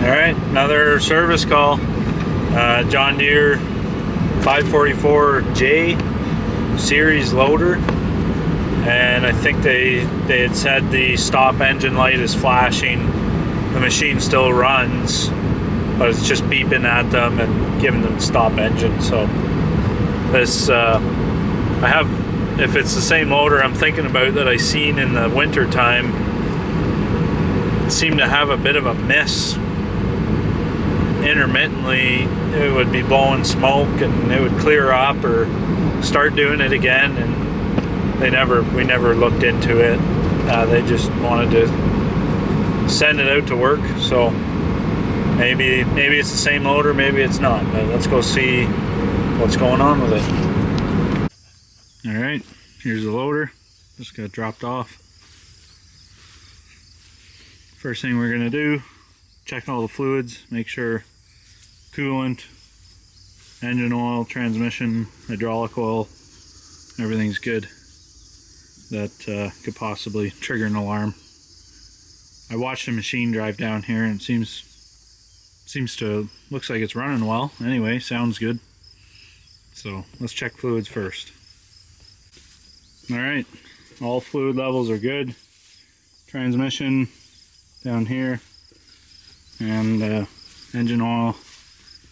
Alright, another service call. John Deere 544J series loader, and I think they had said the stop engine light is flashing. The machine still runs, but it's just beeping at them and giving them stop engine. So this I have, if it's the same loader I'm thinking about that I seen in the winter time, it seemed to have a bit of a miss. Intermittently it would be blowing smoke and it would clear up or start doing it again, and we never looked into it. They just wanted to send it out to work, so maybe it's the same loader, maybe it's not, but let's go see what's going on with it. All right, here's the loader. Just got dropped off. First thing we're gonna do, check all the fluids, make sure coolant, engine oil, transmission, hydraulic oil, everything's good. That could possibly trigger an alarm. I watched the machine drive down here and it looks like it's running well. Anyway, sounds good. So let's check fluids first. Alright, all fluid levels are good. Transmission down here, and engine oil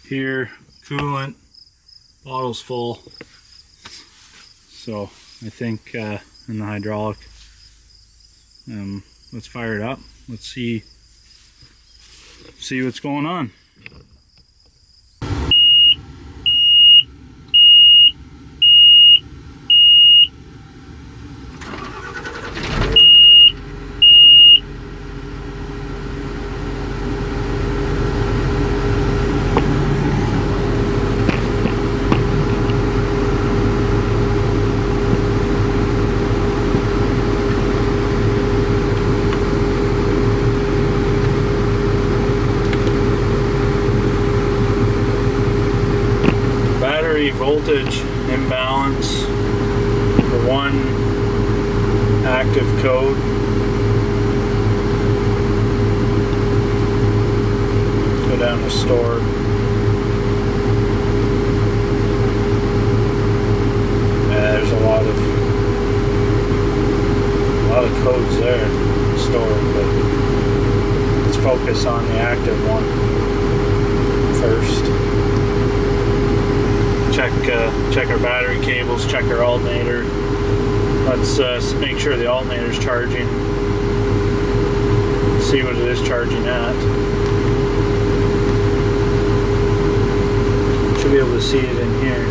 here, coolant, bottle's full. So I think in the hydraulic, let's fire it up. Let's see what's going on. Voltage imbalance for one active code. Go down to store. There's a lot of codes there stored, but let's focus on the active one first. Check our battery cables, check our alternator. Let's make sure the alternator's charging. See what it is charging at. Should be able to see it in here.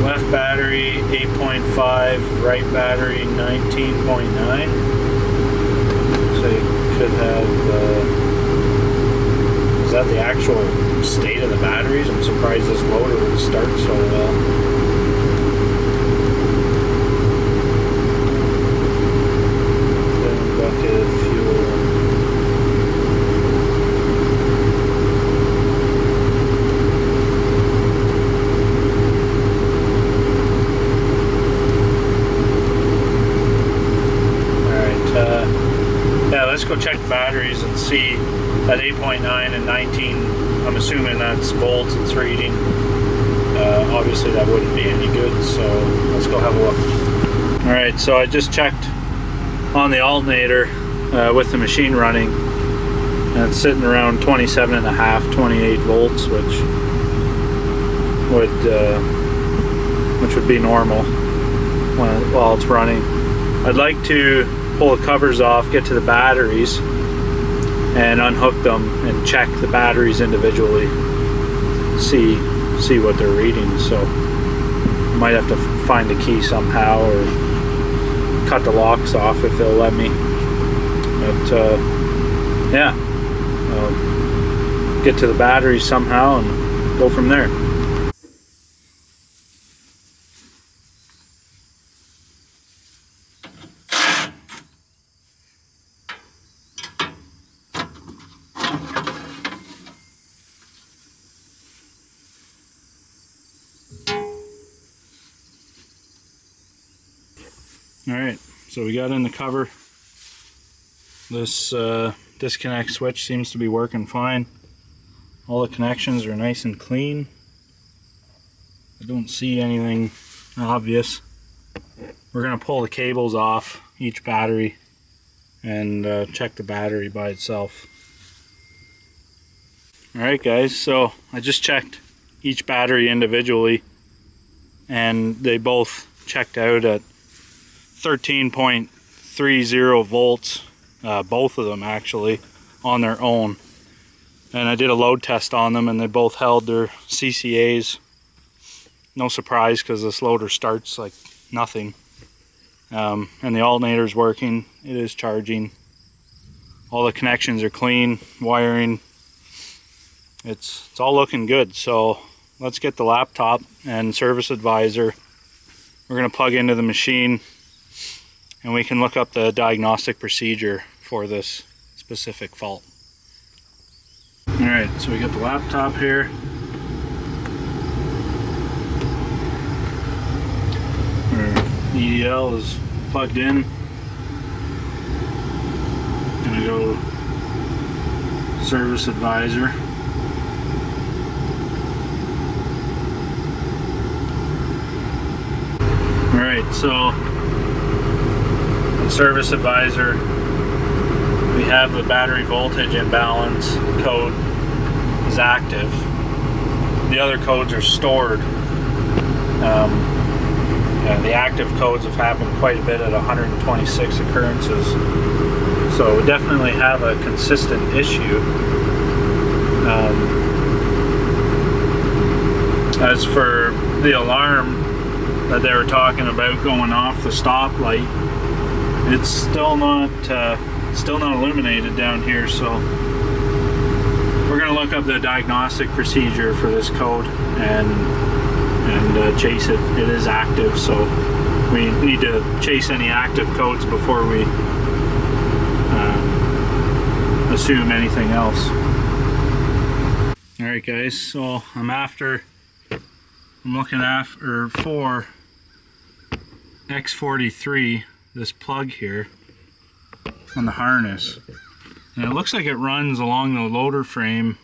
Left battery 8.5, right battery 19.9. So you could have, is that the actual state of the batteries? I'm surprised this loader would start so well. Then bucket of fuel. Let's go check the batteries and see that 8.9 and 19. I'm assuming that's volts it's reading. Obviously that wouldn't be any good, so let's go have a look. Alright, so I just checked on the alternator with the machine running, and it's sitting around 27.5, 28 volts, which would be normal while it's running. I'd like to pull the covers off, get to the batteries, and unhook them and check the batteries individually, see what they're reading. So I might have to find a key somehow or cut the locks off if they'll let me. But yeah, I'll get to the batteries somehow and go from there. Alright, so we got in the cover. This disconnect switch seems to be working fine. All the connections are nice and clean. I don't see anything obvious. We're going to pull the cables off each battery and check the battery by itself. Alright guys, so I just checked each battery individually and they both checked out at 13.30 volts, both of them actually, on their own. And I did a load test on them and they both held their CCAs. No surprise because this loader starts like nothing. And the alternator's working, it is charging. All the connections are clean, wiring. It's all looking good. So let's get the laptop and service advisor. We're going to plug into the machine and we can look up the diagnostic procedure for this specific fault. Alright, so we got the laptop here. Our EDL is plugged in. Gonna go service advisor. Alright, so service advisor, we have the battery voltage imbalance code is active. The other codes are stored. And the active codes have happened quite a bit at 126 occurrences. So we definitely have a consistent issue. As for the alarm that they were talking about going off the stoplight, it's still not illuminated down here, so we're going to look up the diagnostic procedure for this code and chase it. It is active, so we need to chase any active codes before we assume anything else. Alright guys, so I'm looking after for X43, this plug here on the harness, and it looks like it runs along the loader frame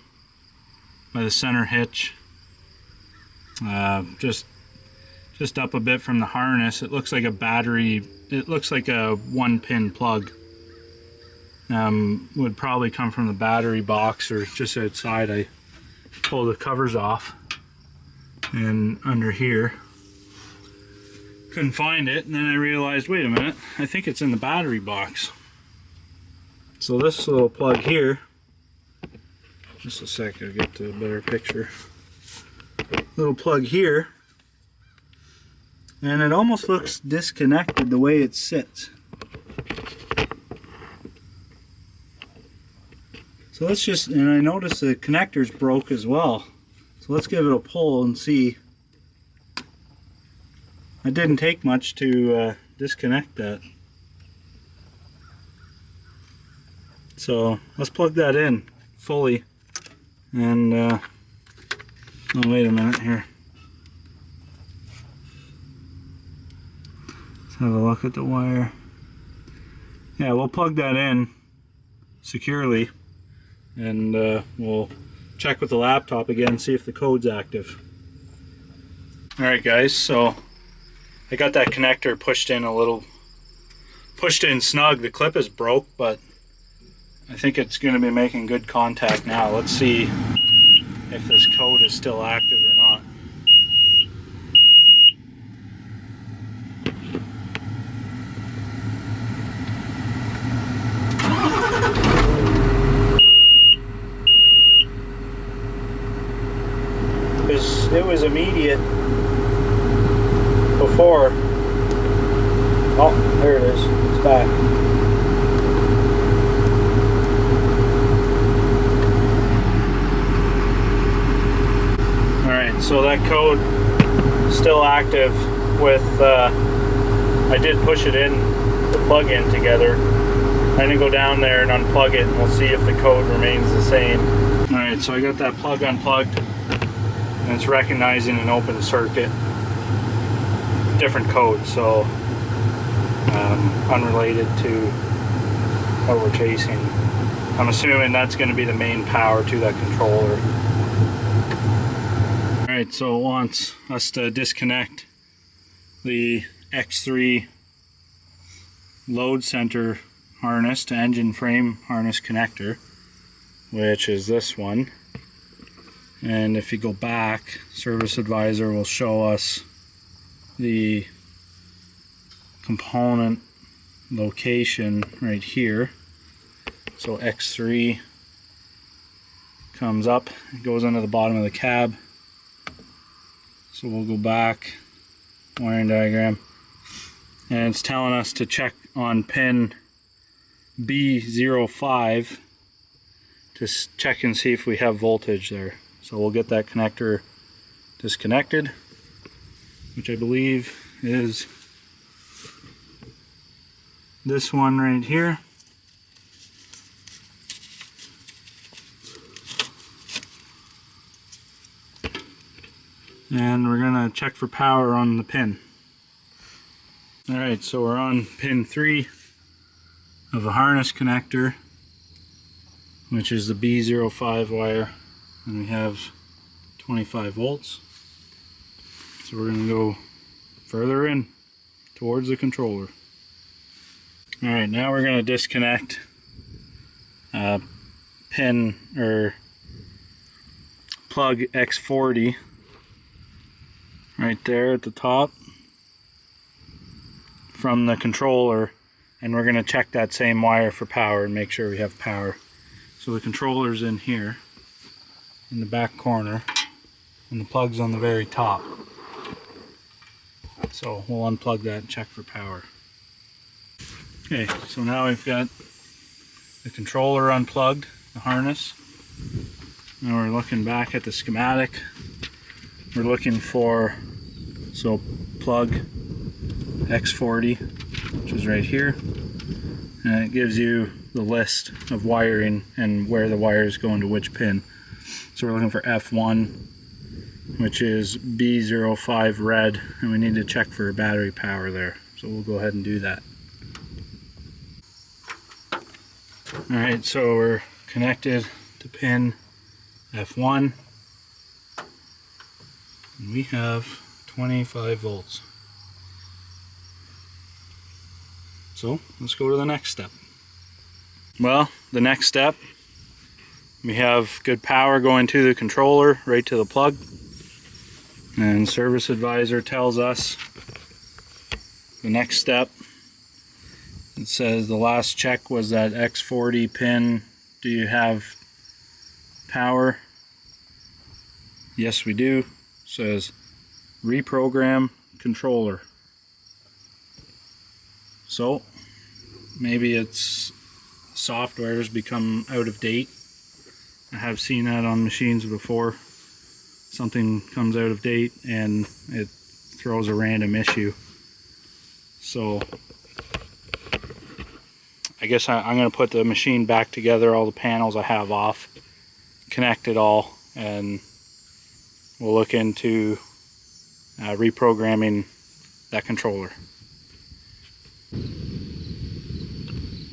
by the center hitch, just up a bit from the harness. It looks like a battery, it looks like a 1-pin plug. Would probably come from the battery box or just outside. I pulled the covers off and under here couldn't find it, and then I realized, wait a minute, I think it's in the battery box. So this little plug here, just a sec, I'll get to a better picture. Little plug here, and it almost looks disconnected the way it sits. So let's just, and I noticed the connector's broke as well. So let's give it a pull and see. It didn't take much to disconnect that. So let's plug that in fully. And oh, wait a minute here. Let's have a look at the wire. Yeah, we'll plug that in securely, and we'll check with the laptop again, see if the code's active. Alright guys, so I got that connector pushed in snug. The clip is broke, but I think it's going to be making good contact now. Let's see if this code is still active or not. It was immediate before. Oh, there it is. It's back. Alright, so that code is still active with, I did push it in, the plug-in together. I'm going to go down there and unplug it, and we'll see if the code remains the same. Alright, so I got that plug unplugged, and it's recognizing an open circuit. Different code, so unrelated to what we're chasing. I'm assuming that's going to be the main power to that controller. Alright, so it wants us to disconnect the X3 load center harness to engine frame harness connector, which is this one. And if you go back, Service Advisor will show us the component location right here. So X3 comes up, it goes into the bottom of the cab. So we'll go back, wiring diagram, and it's telling us to check on pin B05 to check and see if we have voltage there. So we'll get that connector disconnected, which I believe is this one right here. And we're gonna check for power on the pin. Alright, so we're on pin 3 of a harness connector, which is the B05 wire, and we have 25 volts. So we're gonna go further in towards the controller. Alright, now we're gonna disconnect pin or plug X40 right there at the top from the controller, and we're going to check that same wire for power and make sure we have power. So the controller's in here in the back corner and the plug's on the very top. So we'll unplug that and check for power. Okay, so now we've got the controller unplugged, the harness. Now we're looking back at the schematic. We're looking for, so plug X40, which is right here, and it gives you the list of wiring and where the wire is going to which pin. So we're looking for F1, which is B05 red, and we need to check for battery power there. So we'll go ahead and do that. Alright, so we're connected to pin F1. And we have 25 volts. So let's go to the next step. Well, the next step, we have good power going to the controller, right to the plug. And Service Advisor tells us the next step. It says the last check was that X40 pin. Do you have power? Yes, we do. Says reprogram controller. So maybe it's software's become out of date. I have seen that on machines before. Something comes out of date and it throws a random issue. So I guess I'm going to put the machine back together, all the panels I have off, connect it all, and we'll look into reprogramming that controller.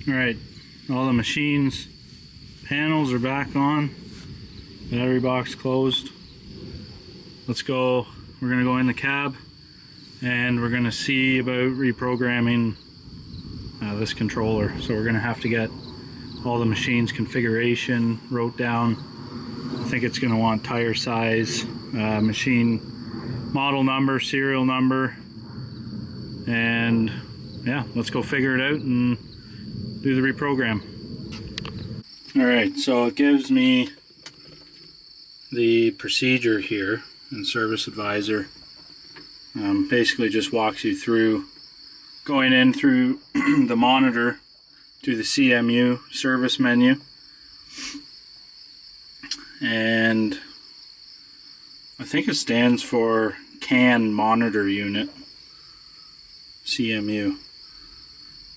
Alright, all the machines panels are back on, battery box closed. Let's go, we're going to go in the cab and we're going to see about reprogramming this controller. So we're going to have to get all the machine's configuration wrote down. I think it's going to want tire size, machine model number, serial number, and yeah, let's go figure it out and do the reprogram. Alright, so it gives me the procedure here in Service Advisor. Basically just walks you through going in through the monitor to the CMU service menu, and I think it stands for CAN monitor unit, CMU.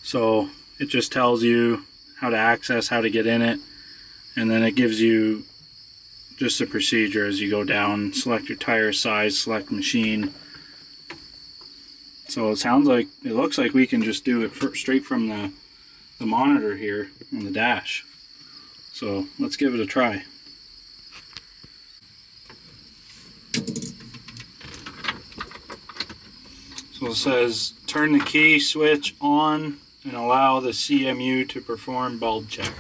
So it just tells you how to access, how to get in it, and then it gives you just the procedure as you go down. Select your tire size, select machine, So it looks like we can just do it straight from the monitor here on the dash. So let's give it a try. So it says turn the key switch on and allow the CMU to perform bulb check.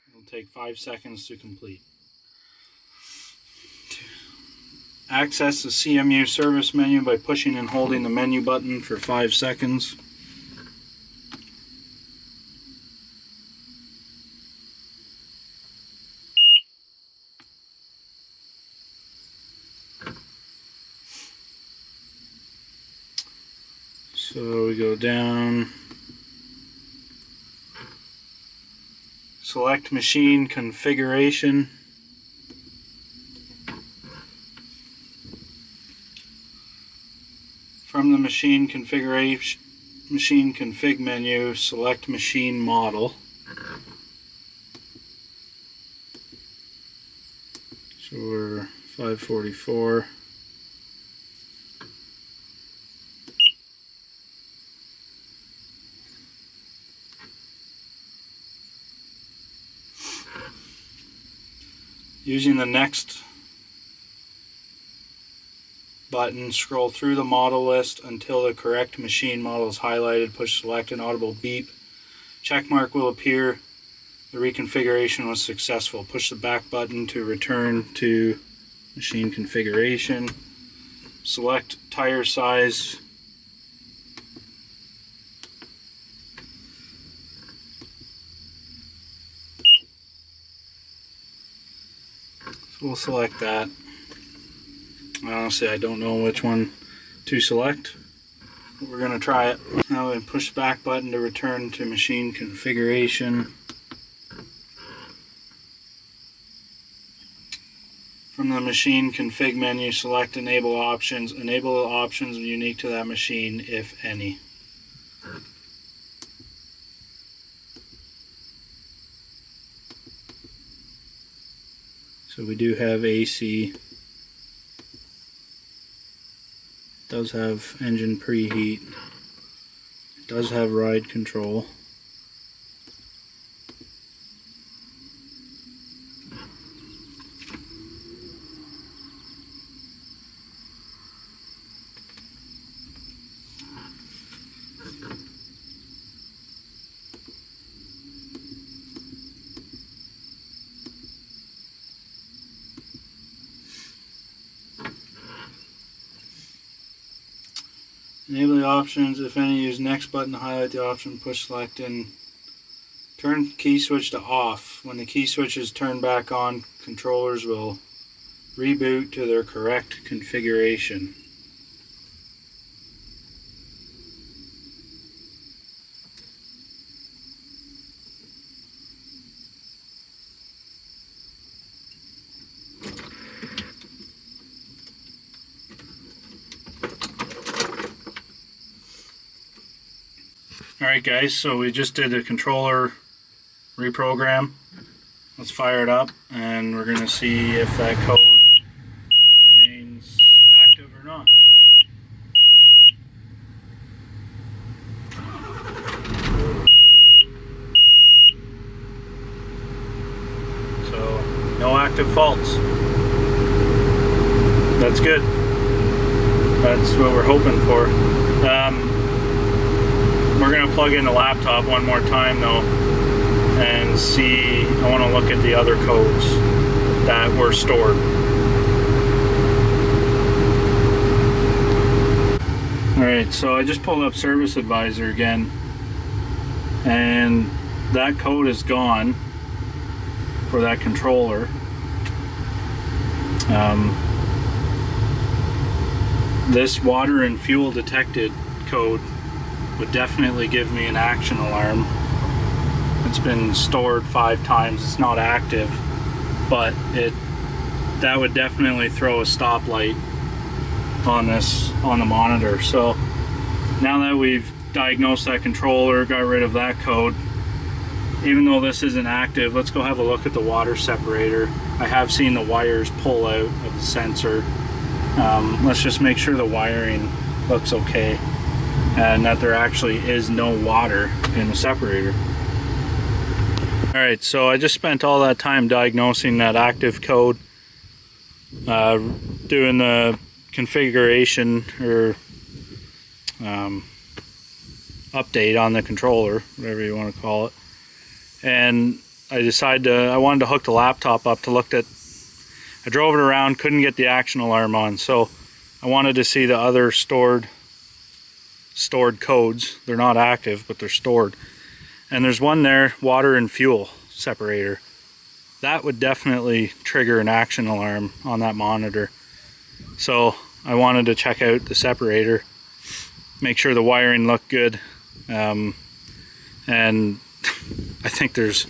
It'll take 5 seconds to complete. Access the CMU service menu by pushing and holding the menu button for 5 seconds. So we go down, select machine configuration. From the machine config menu, select machine model. So we're 544. Using the next button, scroll through the model list until the correct machine model is highlighted. Push select, an audible beep. Checkmark will appear. The reconfiguration was successful. Push the back button to return to machine configuration. Select tire size. So we'll select that. Honestly, I don't know which one to select. We're going to try it. Now we push the back button to return to machine configuration. From the machine config menu, select enable options. Enable options unique to that machine, if any. So we do have AC. It does have engine preheat. It does have ride control. Enable the options, if any, use next button to highlight the option, push select and turn key switch to off. When the key switch is turned back on, controllers will reboot to their correct configuration. Alright guys, so we just did the controller reprogram. Let's fire it up and we're going to see if that code remains active or not. So, no active faults. That's good. That's what we're hoping for. We're going to plug in the laptop one more time though and see. I want to look at the other codes that were stored. Alright, so I just pulled up Service Advisor again and that code is gone for that controller. This water and fuel detected code would definitely give me an action alarm. It's been stored 5 times. It's not active, but that would definitely throw a stoplight on the monitor. So now that we've diagnosed that controller, got rid of that code, even though this isn't active, let's go have a look at the water separator. I have seen the wires pull out of the sensor. Let's just make sure the wiring looks okay and that there actually is no water in the separator. Alright, so I just spent all that time diagnosing that active code, doing the configuration or update on the controller, whatever you want to call it. And I wanted to hook the laptop up to look at, I drove it around, couldn't get the action alarm on, so I wanted to see the other stored codes. They're not active, but they're stored. And there's one there, water and fuel separator. That would definitely trigger an action alarm on that monitor. So I wanted to check out the separator, make sure the wiring looked good, and I think there's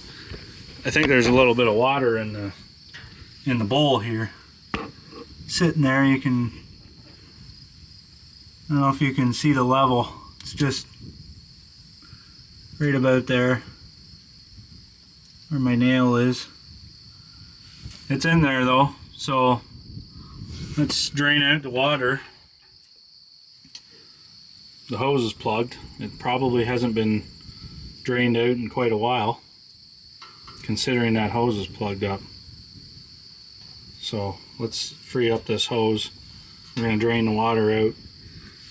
a little bit of water in the bowl here. Sitting there, I don't know if you can see the level. It's just right about there where my nail is. It's in there though, so let's drain out the water. The hose is plugged. It probably hasn't been drained out in quite a while, considering that hose is plugged up. So let's free up this hose. We're going to drain the water out,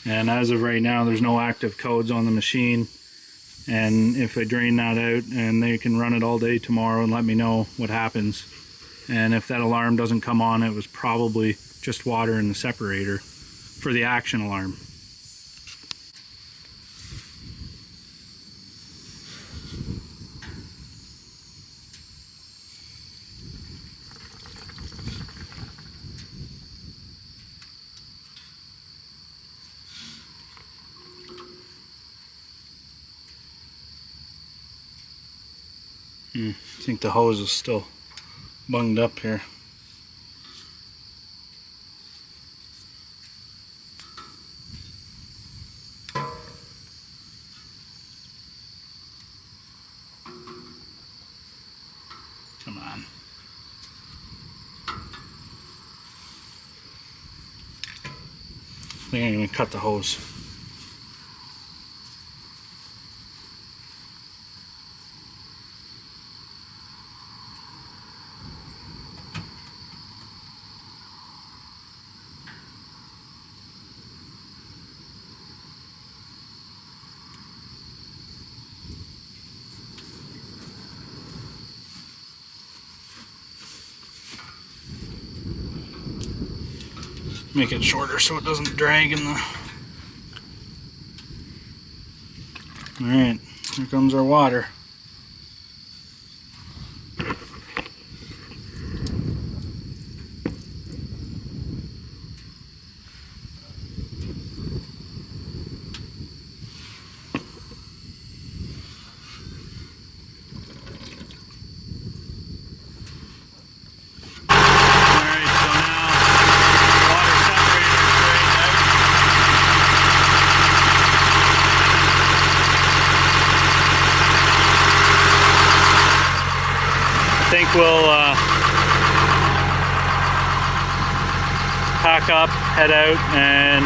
and as of right now there's no active codes on the machine. And if I drain that out, and they can run it all day tomorrow and let me know what happens. And if that alarm doesn't come on, it was probably just water in the separator for the action alarm. I think the hose is still bunged up here. Come on. I think I'm going to cut the hose. Make it shorter so it doesn't drag in the... Alright, here comes our water. I think we'll pack up, head out, and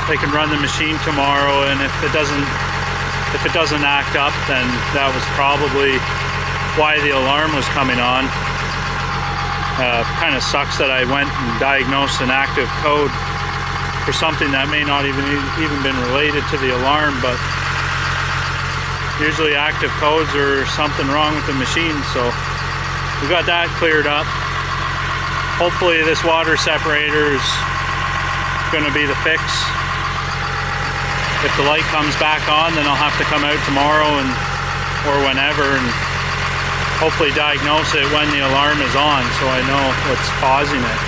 they can run the machine tomorrow. And if it doesn't act up, then that was probably why the alarm was coming on. Kind of sucks that I went and diagnosed an active code for something that may not even been related to the alarm, but usually active codes are something wrong with the machine, so we got that cleared up. Hopefully this water separator is going to be the fix. If the light comes back on, then I'll have to come out tomorrow or whenever and hopefully diagnose it when the alarm is on, so I know what's causing it.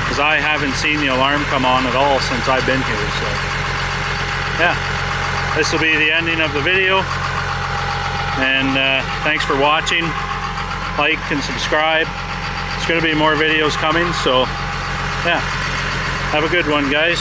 Because I haven't seen the alarm come on at all since I've been here, so yeah. This will be the ending of the video, and thanks for watching. Like and subscribe. There's going to be more videos coming, so yeah, have a good one, guys.